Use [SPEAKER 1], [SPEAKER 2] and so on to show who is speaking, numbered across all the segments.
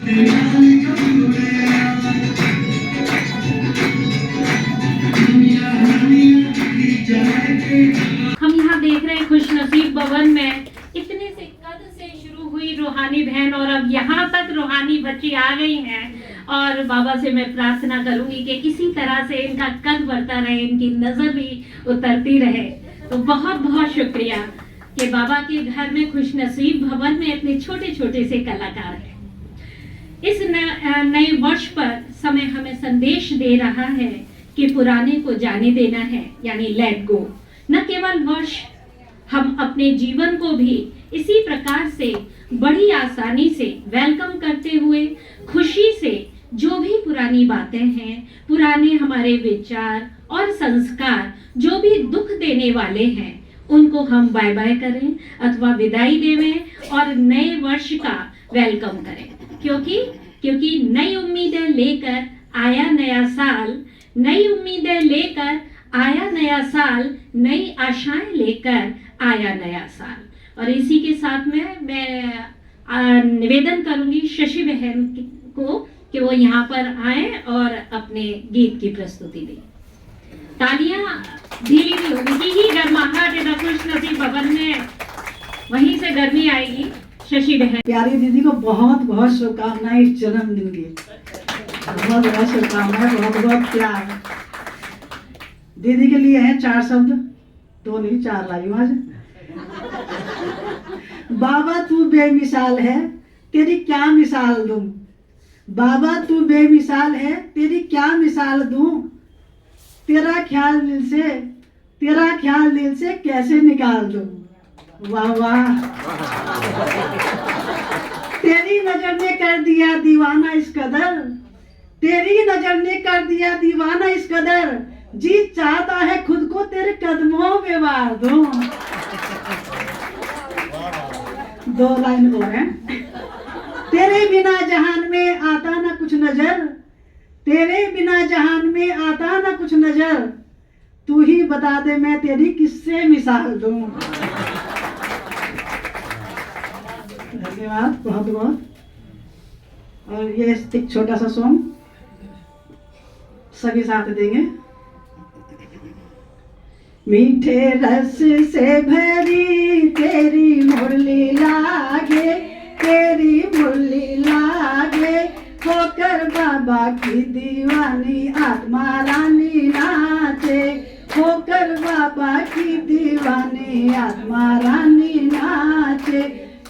[SPEAKER 1] हम यहाँ देख रहे हैं खुशनसीब भवन में इतने से कद से शुरू हुई रूहानी बहन और अब यहाँ तक रूहानी बच्ची आ गई हैं। और बाबा से मैं प्रार्थना करूंगी कि किसी तरह से इनका कद बढ़ता रहे, इनकी नजर भी उतरती रहे। तो बहुत बहुत शुक्रिया कि बाबा के घर में खुशनसीब भवन में इतने छोटे छोटे से कलाकार हैं। इस नए वर्ष पर समय हमें संदेश दे रहा है कि पुराने को जाने देना है, यानी लेट गो। न केवल वर्ष, हम अपने जीवन को भी इसी प्रकार से बड़ी आसानी से वेलकम करते हुए खुशी से जो भी पुरानी बातें हैं, पुराने हमारे विचार और संस्कार जो भी दुख देने वाले हैं, उनको हम बाय बाय करें अथवा विदाई देवें और नए वर्ष का वेलकम करें। क्योंकि नई उम्मीदें लेकर आया नया साल, नई उम्मीदें लेकर आया नया साल, नई आशाएं लेकर आया नया साल। और इसी के साथ में मैं निवेदन करूंगी शशि बहन को कि वो यहाँ पर आए और अपने गीत की प्रस्तुति दें। तालियां धीरे धीरे होगी ही गर्माहट है खुशनसीब भवन में, वहीं से गर्मी आएगी। शशि बहन,
[SPEAKER 2] प्यारी दीदी को बहुत बहुत शुभकामनाएं इस जन्मदिन की, बहुत बहुत शुभकामनाएं, बहुत बहुत प्यार। दीदी के लिए हैं 4 शब्द, 2 नहीं 4 लाई हूँ आज। बाबा तू बेमिसाल है, तेरी क्या मिसाल दूं। बाबा तू बेमिसाल है, तेरी क्या मिसाल दूं। तेरा ख्याल दिल से कैसे निकाल दूं। वाह वाह। तेरी नजर ने कर दिया दीवाना इस कदर, तेरी नजर ने कर दिया दीवाना इस कदर, जी चाहता है खुद को तेरे कदमों पे वार दूं। 2 लाइन और हैं। तेरे बिना जहान में आता ना कुछ नजर, तेरे बिना जहान में आता ना कुछ नजर, तू ही बता दे मैं तेरी किससे मिसाल दूं। धन्यवाद बहुत बहुत। और ये एक छोटा सा सॉन्ग सभी साथ देंगे। मीठे रस से भरी तेरी मुरली लागे, तेरी मुरली लागे, होकर बाबा की दीवानी आत्मा रानी नाचे, होकर बाबा की दीवानी आत्मा रानी नाचे।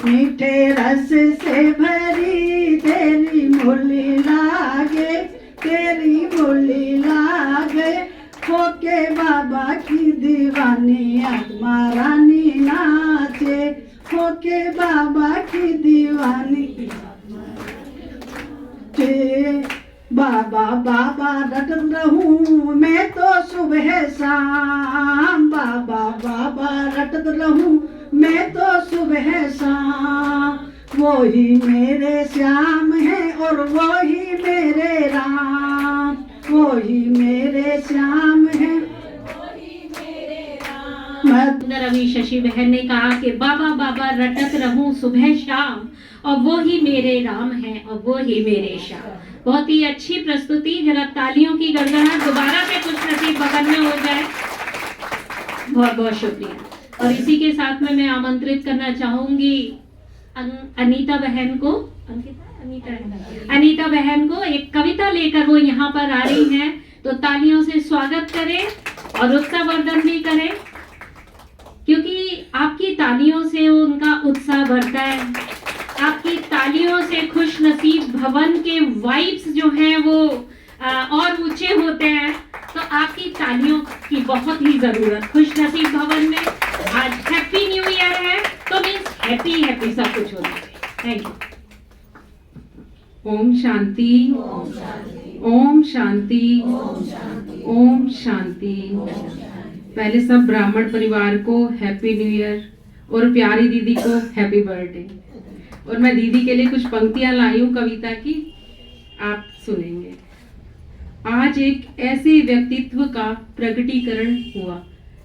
[SPEAKER 2] मीठे रस से भरी तेरी मुरली लागे, तेरी मुरली लागे, होके बाबा की दीवानी आत्मा रानी नाचे, होके बाबा की दीवानी। बाबा बाबा रटत रहूं मैं तो सुबह शाम, बाबा बाबा रटत रहूं मैं तो सुबह शाम। वो ही मेरे श्याम है और वो ही मेरे राम, वो ही मेरे श्याम है।
[SPEAKER 1] रवि शशि बहन ने कहा कि बाबा बाबा रटत रहूं सुबह शाम, और वो ही मेरे राम है और वो ही मेरे श्याम। बहुत ही अच्छी प्रस्तुति। जरा तालियों की गड़गड़ाहट दोबारा से खुशनसीब भवन में हो जाए। बहुत बहुत शुक्रिया। और इसी के साथ में मैं आमंत्रित करना चाहूंगी अनीता बहन को, अनीता बहन को एक कविता लेकर वो यहाँ पर आ रही हैं। तो तालियों से स्वागत करें और उत्साहवर्धन भी करें, क्योंकि आपकी तालियों से उनका उत्साह बढ़ता है। आपकी तालियों से खुशनसीब भवन के वाइब्स जो हैं वो और ऊंचे होते हैं। तो आपकी तालियों की बहुत ही जरूरत खुशनसीब भवन में। आज हैप्पी न्यू ईयर है, तो मीन्स हैप्पी हैप्पी सब कुछ होना चाहिए। Thank you.
[SPEAKER 3] ओम शांति, ओम शांति, ओम शांति। पहले सब ब्राह्मण परिवार को हैप्पी न्यू ईयर और प्यारी दीदी को हैप्पी बर्थडे। और मैं दीदी के लिए कुछ पंक्तियां लाई हूँ कविता की, आप सुनेंगे। आज एक ऐसे व्यक्तित्व का प्रकटीकरण हुआ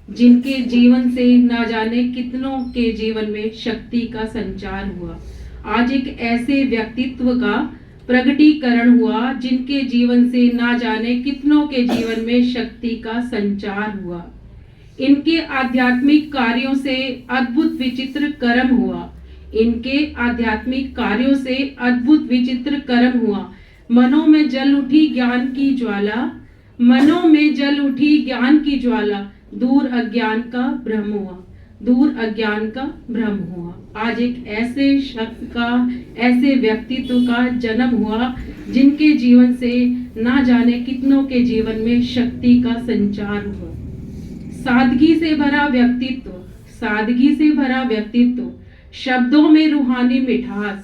[SPEAKER 3] जिनके जीवन से ना जाने कितनों के जीवन में शक्ति का संचार हुआ। आज एक ऐसे व्यक्तित्व का प्रगटीकरण हुआ, जिनके जीवन से ना जाने कितनों के जीवन में शक्ति का संचार हुआ। इनके आध्यात्मिक कार्यों से अद्भुत विचित्र कर्म हुआ। इनके आध्यात्मिक कार्यों से अद्भुत विचित्र कर्म हुआ। मनों में जल उठी ज्ञान की ज्वाला, मनों में जल उठी ज्ञान की ज्वाला, दूर अज्ञान का भ्रम हुआ, दूर अज्ञान का भ्रम हुआ। आज एक ऐसे शख्स का, ऐसे व्यक्तित्व का जन्म हुआ, जिनके जीवन से ना जाने कितनों के जीवन में शक्ति का संचार हुआ। सादगी से भरा व्यक्तित्व, सादगी से भरा व्यक्तित्व, शब्दों में रूहानी मिठास,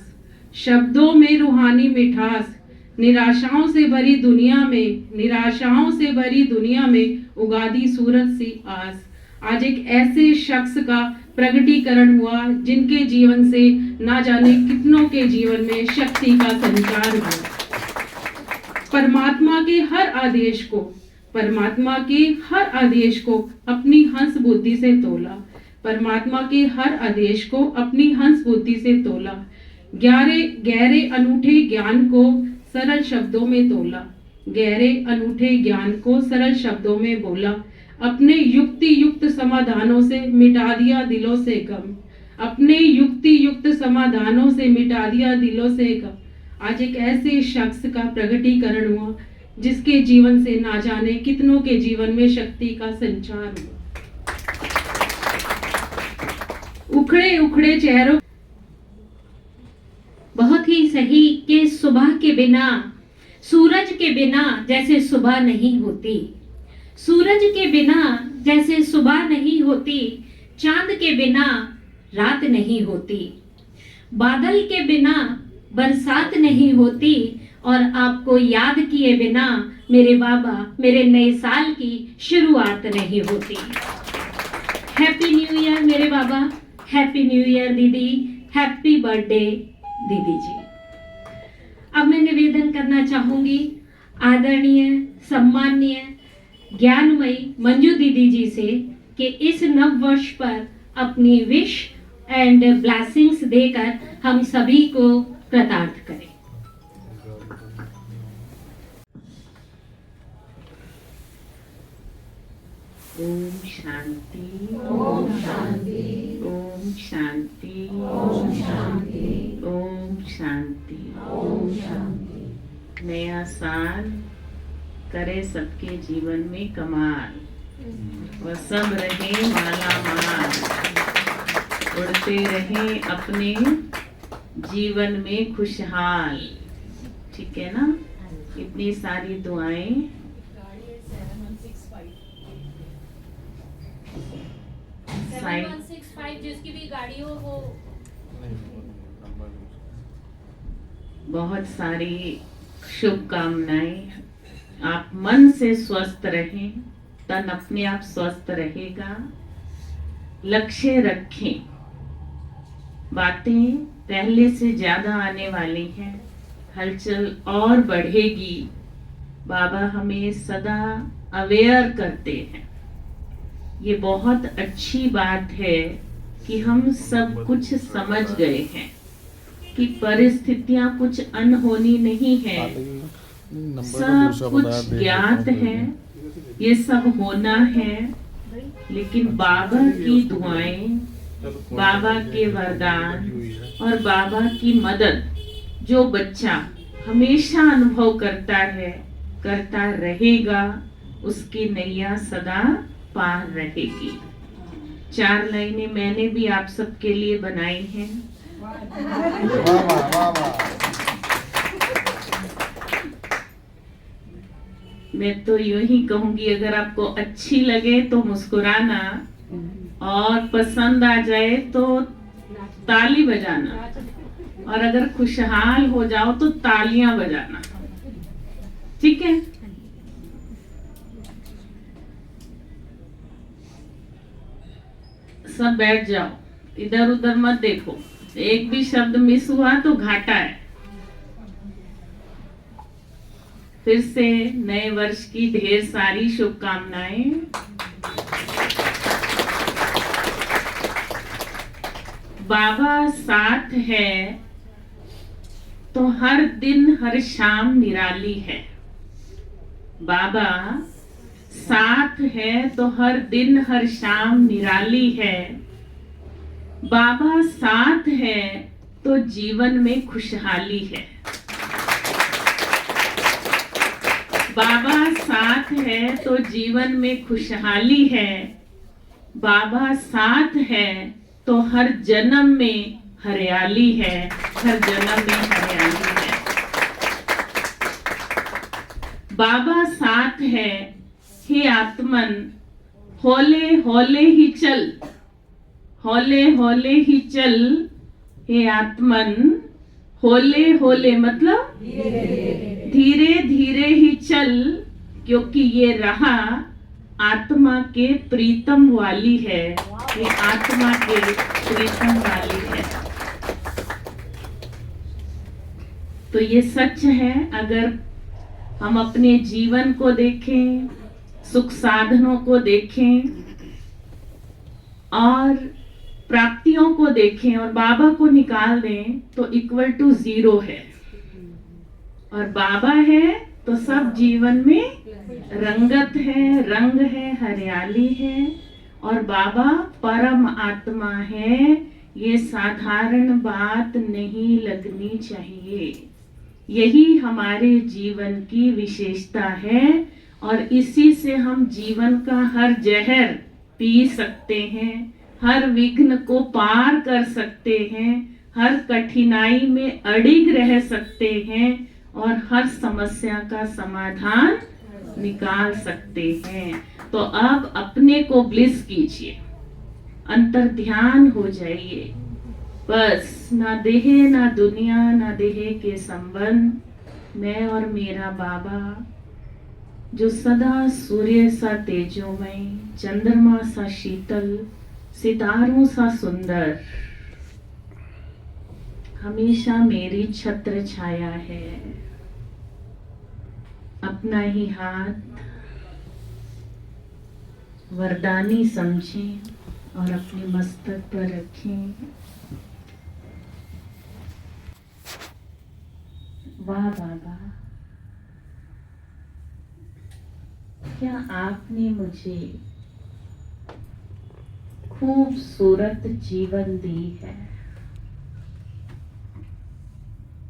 [SPEAKER 3] शब्दों में रूहानी मिठास, निराशाओं से भरी दुनिया में, निराशाओं से भरी दुनिया में उगादी सूरज सी आस। आज एक ऐसे शख्स का प्रगटीकरण हुआ, जिनके जीवन से ना जाने कितनों के जीवन में शक्ति का संचार हुआ। परमात्मा के हर आदेश को, परमात्मा के हर आदेश को अपनी हंस बुद्धि से तोला, परमात्मा के हर आदेश को अपनी हंस बुद्धि से तोला। गहरे अनूठे ज्ञान को सरल शब्दों में तोला, गहरे अनूठे ज्ञान को सरल शब्दों में बोला। अपने युक्ति युक्त समाधानों से मिटा दिया दिलों से गम, अपने युक्ति युक्त समाधानों से मिटा दिया दिलों से गम। आज एक ऐसे शख्स का प्रगटीकरण हुआ, जिसके जीवन से ना जाने कितनों के जीवन में शक्ति का संचार हुआ। उखड़े उखड़े चेहरों,
[SPEAKER 1] बहुत ही सही कि सुबह के बिना, सूरज के बिना जैसे सुबह नहीं होती, सूरज के बिना जैसे सुबह नहीं होती, चांद के बिना रात नहीं होती, बादल के बिना बरसात नहीं होती, और आपको याद किए बिना मेरे बाबा, मेरे नए साल की शुरुआत नहीं होती। हैप्पी न्यू ईयर मेरे बाबा, हैप्पी न्यू ईयर दीदी, हैप्पी बर्थडे दीदी जी। अब मैं निवेदन करना चाहूंगी आदरणीय, सम्माननीय, ज्ञानमयी मंजू दीदी जी से कि इस नव वर्ष पर अपनी विश एंड ब्लेसिंग्स देकर हम सभी को कृतार्थ करें।
[SPEAKER 4] ओम शांति, ओम शांति, ओम शांति, ओम शांति, ओम शांति, ओम शांति। नया साल करे सबके जीवन में कमाल, और सब रहे माला माल, उड़ते रहे अपने जीवन में खुशहाल। ठीक है ना? इतनी सारी दुआएं।
[SPEAKER 1] 7165 जिसकी भी गाड़ी हो वो
[SPEAKER 4] बहुत सारी शुभकामनाएं। आप मन से स्वस्थ रहें, तन अपने आप स्वस्थ रहेगा। लक्ष्य रखें, बातें पहले से ज्यादा आने वाली हैं, हलचल और बढ़ेगी। बाबा हमें सदा अवेयर करते हैं। ये बहुत अच्छी बात है कि हम सब कुछ समझ गए हैं कि परिस्थितियां कुछ अनहोनी नहीं है, सब कुछ ज्ञात है, ये सब होना है। लेकिन बाबा की दुआएं, बाबा के वरदान और बाबा की मदद जो बच्चा हमेशा अनुभव करता है, करता रहेगा, उसकी नैया सदा पार रहेगी। 4 लाइनें मैंने भी आप सबके लिए बनाई हैं। मैं तो यूं ही कहूंगी, अगर आपको अच्छी लगे तो मुस्कुराना, और पसंद आ जाए तो ताली बजाना, और अगर खुशहाल हो जाओ तो तालियां बजाना। ठीक है? सब बैठ जाओ, इधर उधर मत देखो। एक भी शब्द मिस हुआ तो घाटा है। फिर से नए वर्ष की ढेर सारी शुभकामनाएं। बाबा साथ है तो हर दिन हर शाम निराली है। बाबा साथ है तो हर दिन हर शाम निराली है। बाबा साथ है तो जीवन में खुशहाली है। बाबा साथ है तो जीवन में खुशहाली है। बाबा साथ है तो हर जन्म में हरियाली है। हर जन्म में हरियाली है। बाबा साथ है। हे आत्मन हौले हौले ही चल, हौले हौले ही चल। हे आत्मन हौले हौले मतलब धीरे धीरे ही चल, क्योंकि ये राह आत्मा के प्रीतम वाली है। ये आत्मा के प्रीतम वाली है। तो ये सच है। अगर हम अपने जीवन को देखें, सुख साधनों को देखें और प्राप्तियों को देखें और बाबा को निकाल दें तो इक्वल टू 0 है। और बाबा है तो सब जीवन में रंगत है, रंग है, हरियाली है। और बाबा परम आत्मा है। ये साधारण बात नहीं लगनी चाहिए। यही हमारे जीवन की विशेषता है और इसी से हम जीवन का हर जहर पी सकते हैं, हर विघ्न को पार कर सकते हैं, हर कठिनाई में अडिग रह सकते हैं और हर समस्या का समाधान निकाल सकते हैं। तो अब अपने को ब्लिस कीजिए, अंतर ध्यान हो जाइए। बस ना देह ना दुनिया ना देह के संबंध, मैं और मेरा बाबा जो सदा सूर्य सा तेजोमय, चंद्रमा सा शीतल, सितारों सा सुंदर, हमेशा मेरी छत्र छाया है। अपना ही हाथ वरदानी समझें और अपने मस्तक पर रखें। वाह बाबा, क्या आपने मुझे खूबसूरत जीवन दी है।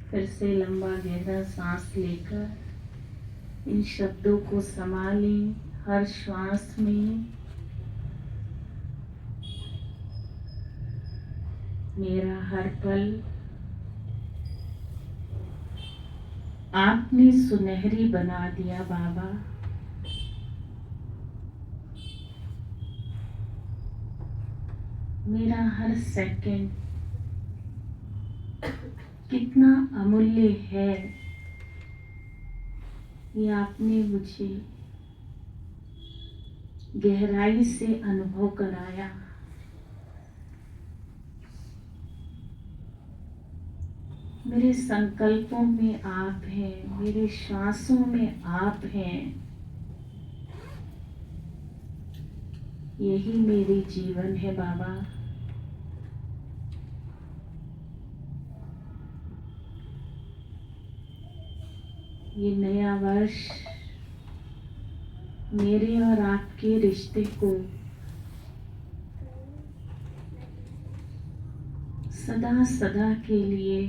[SPEAKER 4] फिर से लंबा गहरा सांस लेकर इन शब्दों को संभालें। हर श्वास में मेरा हर पल आपने सुनहरी बना दिया बाबा। मेरा हर सेकंड कितना अमूल्य है, ये आपने मुझे गहराई से अनुभव कराया। मेरे संकल्पों में आप हैं, मेरे श्वासों में आप हैं। यही मेरी जीवन है बाबा। ये नया वर्ष मेरे और आपके रिश्ते को सदा सदा के लिए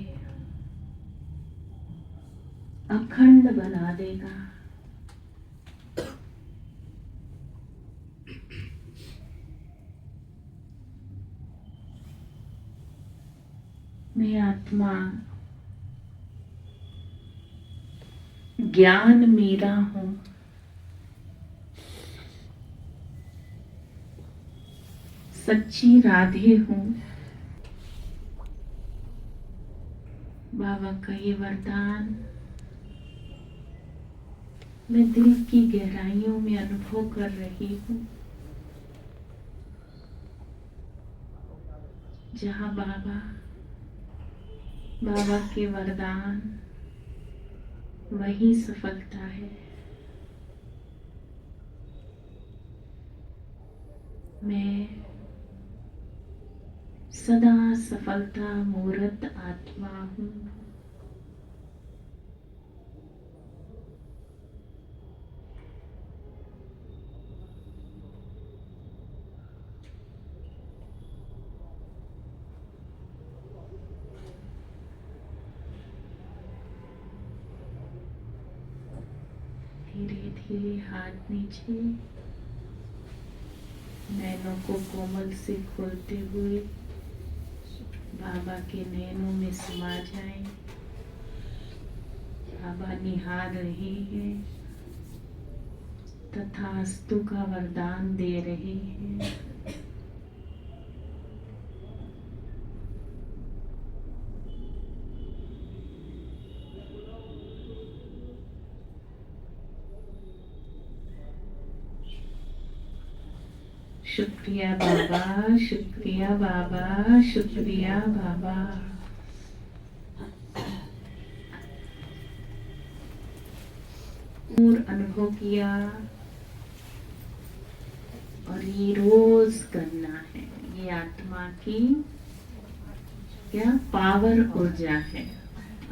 [SPEAKER 4] अखंड बना देगा। मैं आत्मा, ज्ञान मेरा हूं। सच्ची राधे हूं। बाबा का ये वरदान मैं दिल की गहराइयों में अनुभव कर रही हूं। जहां बाबा के वरदान, वही सफलता है। मैं सदा सफलता मूर्त आत्मा हूँ। नीचे, हाथ नीचे, नैनों को कोमल से खोलते हुए बाबा के नैनों में समा जाएं। बाबा निहार रहे हैं, तथास्तु का वरदान दे रहे हैं। शुक्रिया बाबा, शुक्रिया बाबा, शुक्रिया बाबा। अनुभव किया और ये रोज करना है। ये आत्मा की क्या पावर ऊर्जा है।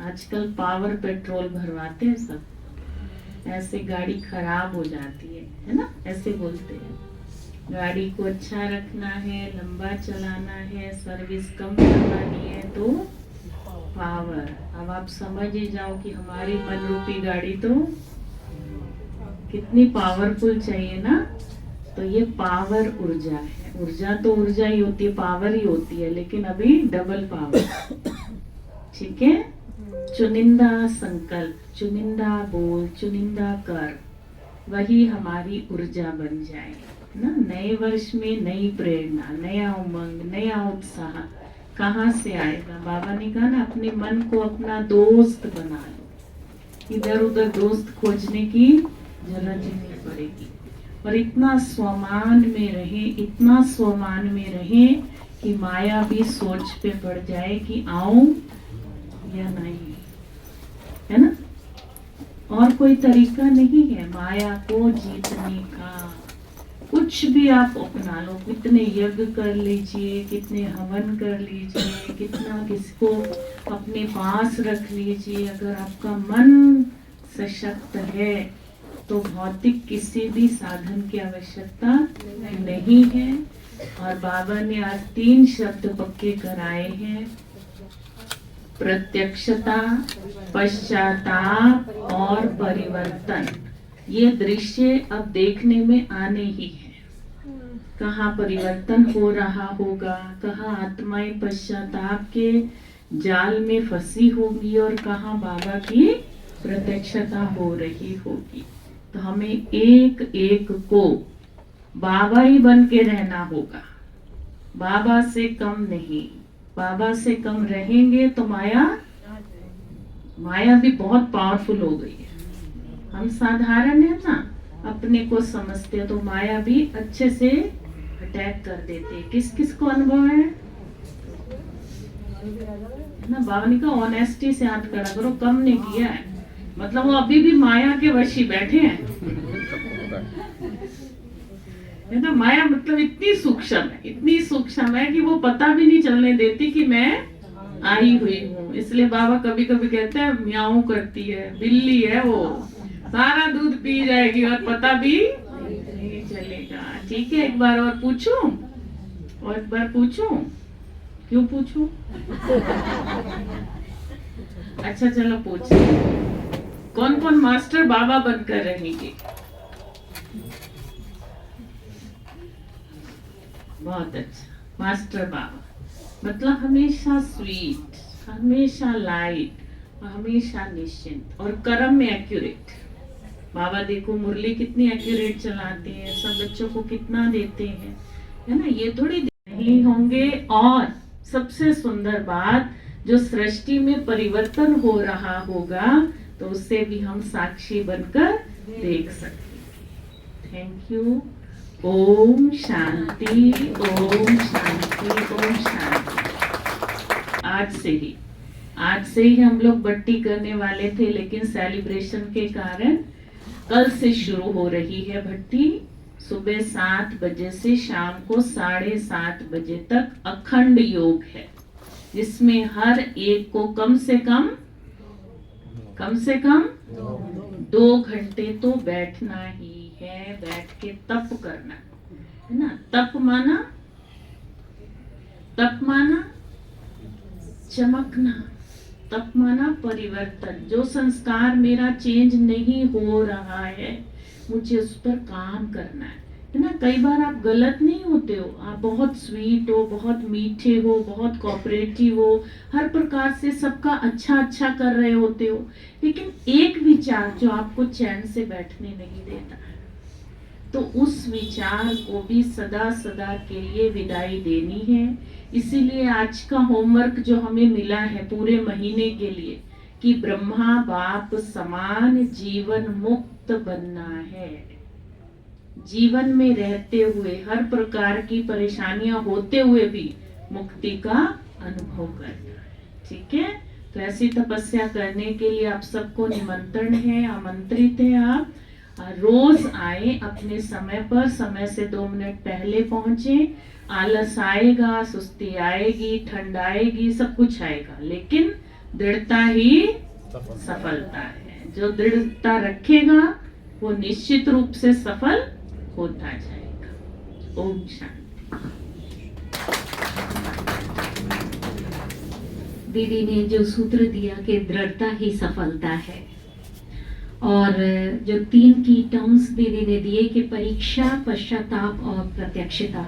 [SPEAKER 4] आजकल पावर पेट्रोल भरवाते हैं सब, ऐसे गाड़ी खराब हो जाती है ना, ऐसे बोलते हैं। गाड़ी को अच्छा रखना है, लंबा चलाना है, सर्विस कम करवानी है तो पावर। अब आप समझ ही जाओ कि हमारी मन रूपी गाड़ी तो कितनी पावरफुल चाहिए ना। तो ये पावर ऊर्जा है। ऊर्जा तो ऊर्जा ही होती है, पावर ही होती है, लेकिन अभी डबल पावर। ठीक है। चुनिंदा संकल्प, चुनिंदा बोल, चुनिंदा कर, वही हमारी ऊर्जा बन जाए ना। नए वर्ष में नई प्रेरणा, नया उमंग, नया उत्साह कहाँ से आएगा? बाबा ने कहा ना, अपने मन को अपना दोस्त बना लो। इधर उधर दोस्त खोजने की जरूरत ही नहीं पड़ेगी। और इतना स्वमान में रहे, इतना स्वमान में रहे कि माया भी सोच पे पड़ जाए कि आऊं या नहीं, है ना। और कोई तरीका नहीं है माया को जीतने का। कुछ भी आप अपना लो, कितने यज्ञ कर लीजिए, कितने हवन कर लीजिए, कितना किसको अपने पास रख लीजिए, अगर आपका मन सशक्त है तो भौतिक किसी भी साधन की आवश्यकता नहीं है। और बाबा ने आज 3 शब्द पक्के कराए हैं, प्रत्यक्षता, पश्चाताप और परिवर्तन। ये दृश्य अब देखने में आने ही है। कहाँ परिवर्तन हो रहा होगा, कहाँ आत्माएं पश्चाताप के जाल में फंसी होंगी और कहाँ बाबा की प्रत्यक्षता हो रही होगी। तो हमें एक एक को बाबा ही बन के रहना होगा, बाबा से कम नहीं। बाबा से कम रहेंगे तो माया भी बहुत पावरफुल हो गई है। हम साधारण है ना, अपने को समझते तो माया भी अच्छे से अटैक कर देते। किस किस को अनुभव है ना। बाबा ने कहा ऑनेस्टी से हाथ खड़ा करो, कम नहीं किया है। मतलब वो अभी भी माया के वशी बैठे हैं, है ना। माया मतलब इतनी सूक्ष्म है, इतनी सूक्ष्म है कि वो पता भी नहीं चलने देती कि मैं आई हुई हूँ। इसलिए बाबा कभी कभी कहते हैं म्याऊं करती है, बिल्ली है वो, सारा दूध पी जाएगी और पता भी नहीं चलेगा। ठीक है, एक बार और पूछूं, और एक बार पूछूं, क्यों पूछूं? अच्छा चलो पूछो, कौन कौन मास्टर बाबा बनकर रहेंगे? बहुत अच्छा, मास्टर बाबा मतलब हमेशा स्वीट, हमेशा लाइट, हमेशा निश्चिंत और कर्म में एक्यूरेट। बाबा देखो मुरली कितनी एक्यूरेट चलाते हैं, सब बच्चों को कितना देते हैं, है ना। ये थोड़ी नहीं होंगे। और सबसे सुंदर बात, जो सृष्टि में परिवर्तन हो रहा होगा तो उससे भी हम साक्षी बनकर देख सकते हैं। Thank you. ओम शांति, ओम शांति, ओम शांति। आज से ही हम लोग बट्टी करने वाले थे, लेकिन सेलिब्रेशन के कारण कल से शुरू हो रही है भट्टी। सुबह 7 बजे से शाम को 7:30 बजे तक अखंड योग है, जिसमें हर एक को कम से कम 2 घंटे तो बैठना ही है, बैठ के तप करना है ना। तप माना चमकना, तप माना परिवर्तन। जो संस्कार मेरा चेंज नहीं हो रहा है मुझे उस पर काम करना है ना। कई बार आप गलत नहीं होते हो, आप बहुत स्वीट हो, बहुत मीठे हो, बहुत कोऑपरेटिव हो, हर प्रकार से सबका अच्छा कर रहे होते हो, लेकिन एक विचार जो आपको चैन से बैठने नहीं देता है, तो उस विचार को भी सदा सदा के लिए विदाई देनी है। इसीलिए आज का होमवर्क जो हमें मिला है पूरे महीने के लिए कि ब्रह्मा बाप समान जीवन मुक्त बनना है। जीवन में रहते हुए हर प्रकार की परेशानियां होते हुए भी मुक्ति का अनुभव करना है। ठीक है, तो ऐसी तपस्या करने के लिए आप सबको निमंत्रण है, आमंत्रित है। आप रोज आए, अपने समय पर, समय से 2 मिनट पहले पहुंचे। आलस आएगा, सुस्ती आएगी, ठंड आएगी, सब कुछ आएगा, लेकिन दृढ़ता ही सफलता है। जो दृढ़ता रखेगा वो निश्चित रूप से सफल होता जाएगा। ओम शांति।
[SPEAKER 1] दीदी ने जो सूत्र दिया कि दृढ़ता ही सफलता है, और जो 3 की टर्म्स दीदी ने दिए कि परीक्षा, पश्चाताप और प्रत्यक्षता,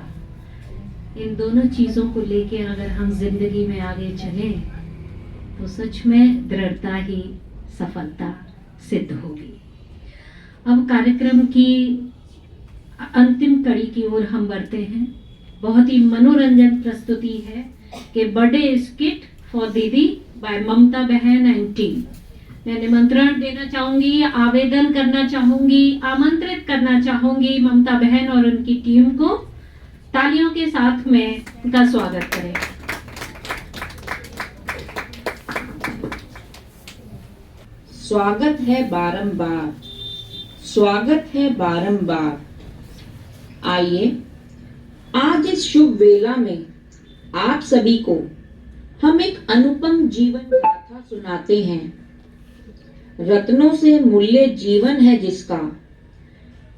[SPEAKER 1] इन दोनों चीजों को लेके अगर हम जिंदगी में आगे चलें तो सच में दृढ़ता ही सफलता सिद्ध होगी। अब कार्यक्रम की अंतिम कड़ी की ओर हम बढ़ते हैं। बहुत ही मनोरंजन प्रस्तुति है कि बर्थडे स्किट फॉर दीदी बाय ममता बहन एंड टीम। मैं निमंत्रण देना चाहूंगी, आवेदन करना चाहूंगी, आमंत्रित करना चाहूंगी ममता बहन और उनकी टीम को। तालियों के साथ में उनका स्वागत करें।
[SPEAKER 5] स्वागत है बारंबार, स्वागत है बारंबार। आइए आज इस शुभ वेला में आप सभी को हम एक अनुपम जीवन गाथा सुनाते हैं। रत्नों से मूल्य जीवन है जिसका,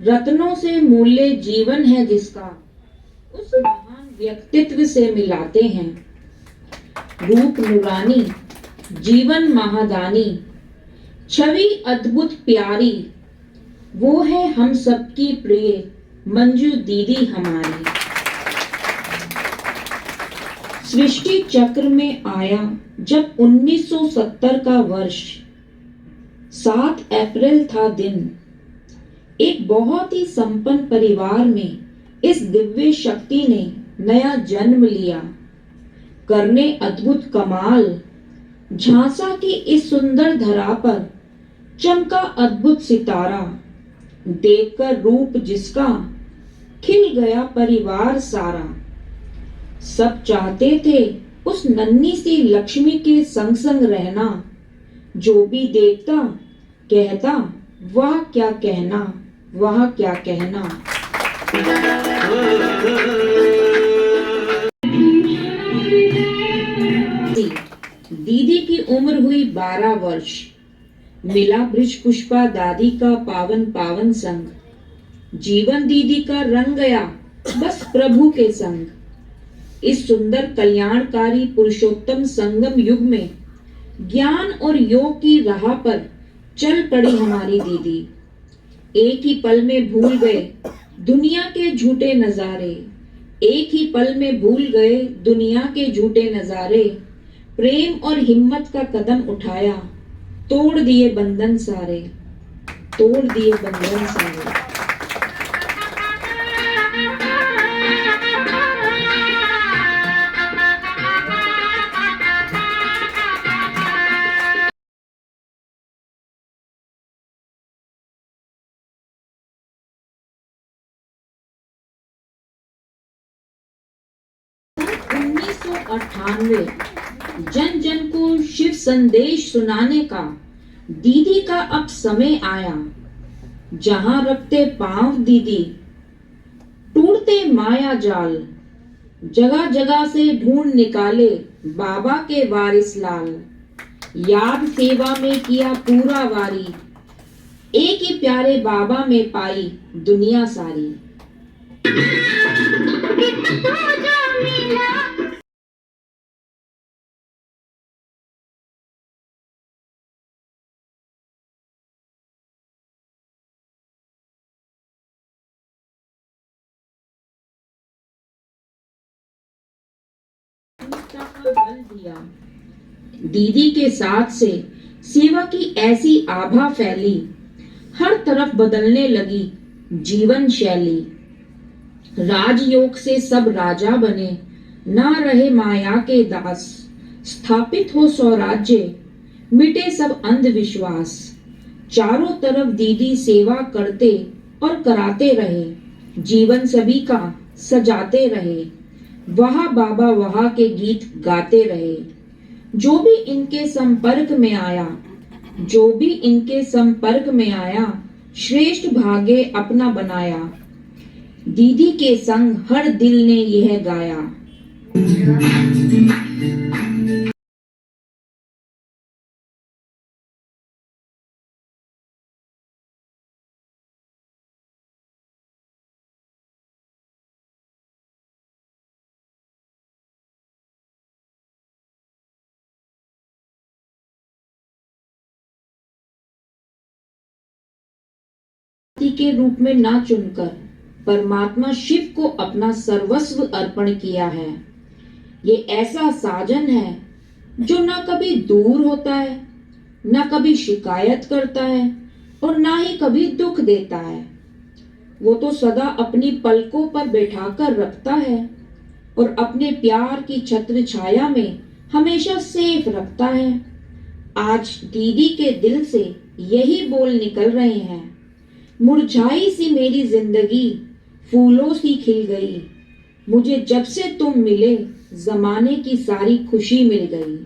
[SPEAKER 5] रत्नों से मूल्य जीवन है जिसका, उस महान व्यक्तित्व से मिलाते हैं। रूप नूरानी, जीवन महादानी, छवि अद्भुत प्यारी, वो है हम सबकी प्रिय मंजू दीदी हमारी। सृष्टि चक्र में आया जब 1970 का वर्ष, 7 अप्रैल था दिन। एक बहुत ही संपन्न परिवार में इस दिव्य शक्ति ने नया जन्म लिया। करने अद्भुत कमाल, झांसा की इस सुंदर धरा पर चमका अद्भुत सितारा। देखकर रूप जिसका खिल गया परिवार सारा। सब चाहते थे उस नन्ही सी लक्ष्मी के संग संग रहना। जो भी देखता कहता वाह क्या कहना, वाह क्या कहना। दीदी की उम्र हुई 12 वर्ष। मिला ब्रिज पुष्पा दादी का पावन पावन संग। जीवन दीदी का रंग गया बस प्रभु के संग। इस सुंदर कल्याणकारी पुरुषोत्तम संगम युग में ज्ञान और योग की राह पर चल पड़ी हमारी दीदी। एक ही पल में भूल गए दुनिया के झूठे नजारे। एक ही पल में भूल गए दुनिया के झूठे नजारे। प्रेम और हिम्मत का कदम उठाया, तोड़ दिए बंधन सारे, तोड़ दिए बंधन सारे। उन्नीस सौ 98 जन जन को शिव संदेश सुनाने का दीदी का अब समय आया। जहां रखते पांव दीदी टूटते माया जाल। जगह जगह से ढूंढ निकाले बाबा के वारिस लाल। याद सेवा में किया पूरा वारी। एक ही प्यारे बाबा में पाई दुनिया सारी। का बल दिया। दीदी के साथ से सेवा की ऐसी आभा फैली, हर तरफ बदलने लगी जीवन शैली। राजयोग से सब राजा बने, ना रहे माया के दास। स्थापित हो स्वराज्य, मिटे सब अंधविश्वास। चारों तरफ दीदी सेवा करते और कराते रहे, जीवन सभी का सजाते रहे। वहा बाबा वहा के गीत गाते रहे। जो भी इनके संपर्क में आया, जो भी इनके संपर्क में आया, श्रेष्ठ भाग्य अपना बनाया। दीदी के संग हर दिल ने यह गाया। के रूप में ना चुनकर परमात्मा शिव को अपना सर्वस्व अर्पण किया है। ये ऐसा साजन है जो ना कभी दूर होता है, ना कभी शिकायत करता है और ना ही कभी दुख देता है। वो तो सदा अपनी पलकों पर बैठाकर रखता है और अपने प्यार की छत्र छाया में हमेशा सेफ रखता है। आज दीदी के दिल से यही बोल निकल रहे हैं। मुरझाई सी मेरी जिंदगी फूलों सी खिल गई। मुझे जब से तुम मिले जमाने की सारी खुशी मिल गई।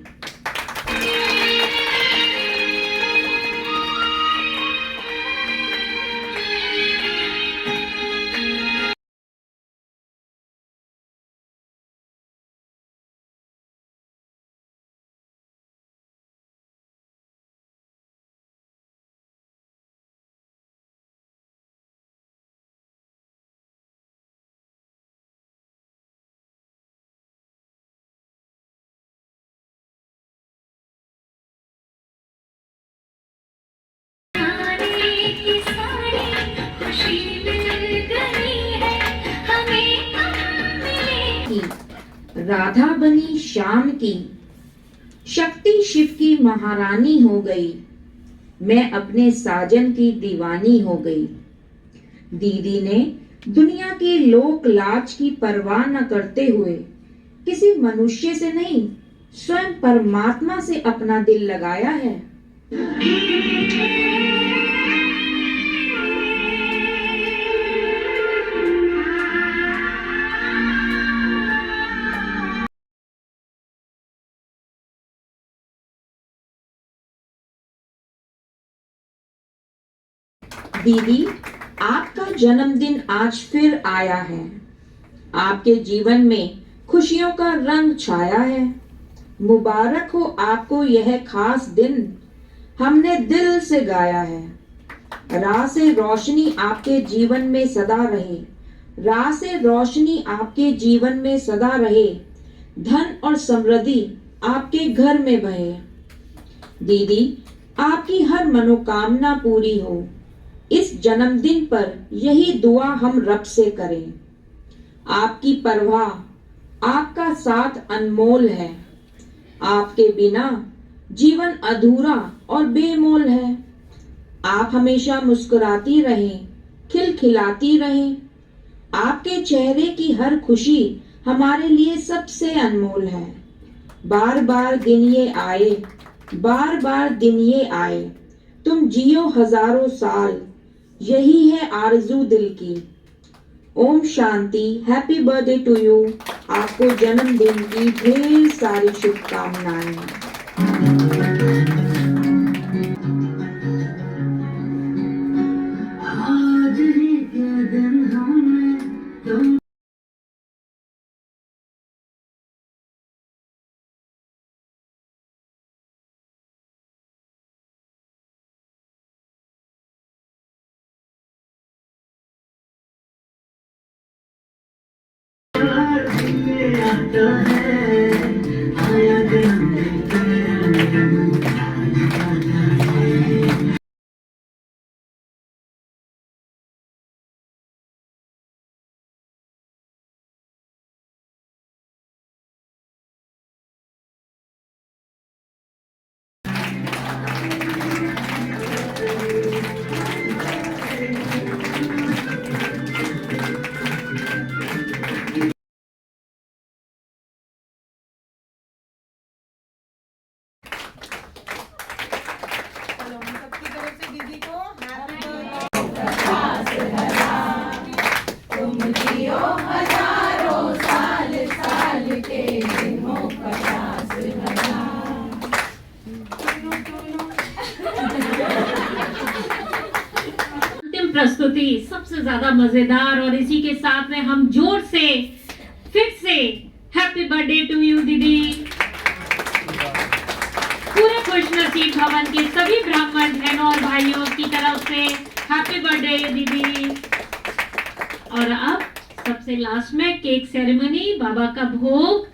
[SPEAKER 5] राधा बनी श्याम की, शक्ति शिव की महारानी हो गई। मैं अपने साजन की दीवानी हो गई। दीदी ने दुनिया की लोक लाज की परवाह न करते हुए किसी मनुष्य से नहीं, स्वयं परमात्मा से अपना दिल लगाया है। दीदी, आपका जन्मदिन आज फिर आया है। आपके जीवन में खुशियों का रंग छाया है। मुबारक हो आपको यह खास दिन, हमने दिल से गाया है। राह से रोशनी आपके जीवन में सदा रहे, राह से रोशनी आपके जीवन में सदा रहे। धन और समृद्धि आपके घर में बहे। दीदी, आपकी हर मनोकामना पूरी हो। इस जन्मदिन पर यही दुआ हम रब से करें। आपकी परवाह, आपका साथ अनमोल है। आपके बिना जीवन अधूरा और बेमोल है। आप हमेशा मुस्कुराती रहें, खिलखिलाती रहें। आपके चेहरे की हर खुशी हमारे लिए सबसे अनमोल है। बार बार दिन ये आए, बार बार दिन ये आए। तुम जियो हजारों साल, यही है आरज़ू दिल की। ओम शांति। Happy birthday to you. आपको जन्मदिन की ढेर सारी शुभकामनाएं।
[SPEAKER 1] प्रस्तुति सबसे ज्यादा मजेदार, और इसी के साथ में हम जोर से फिर से हैप्पी बर्थडे टू यू दीदी। पूरे खुशनसीब भवन के सभी ब्राह्मण बहनों और भाइयों की तरफ से हैप्पी बर्थडे दीदी। और अब सबसे लास्ट में केक सेरेमनी, बाबा का भोग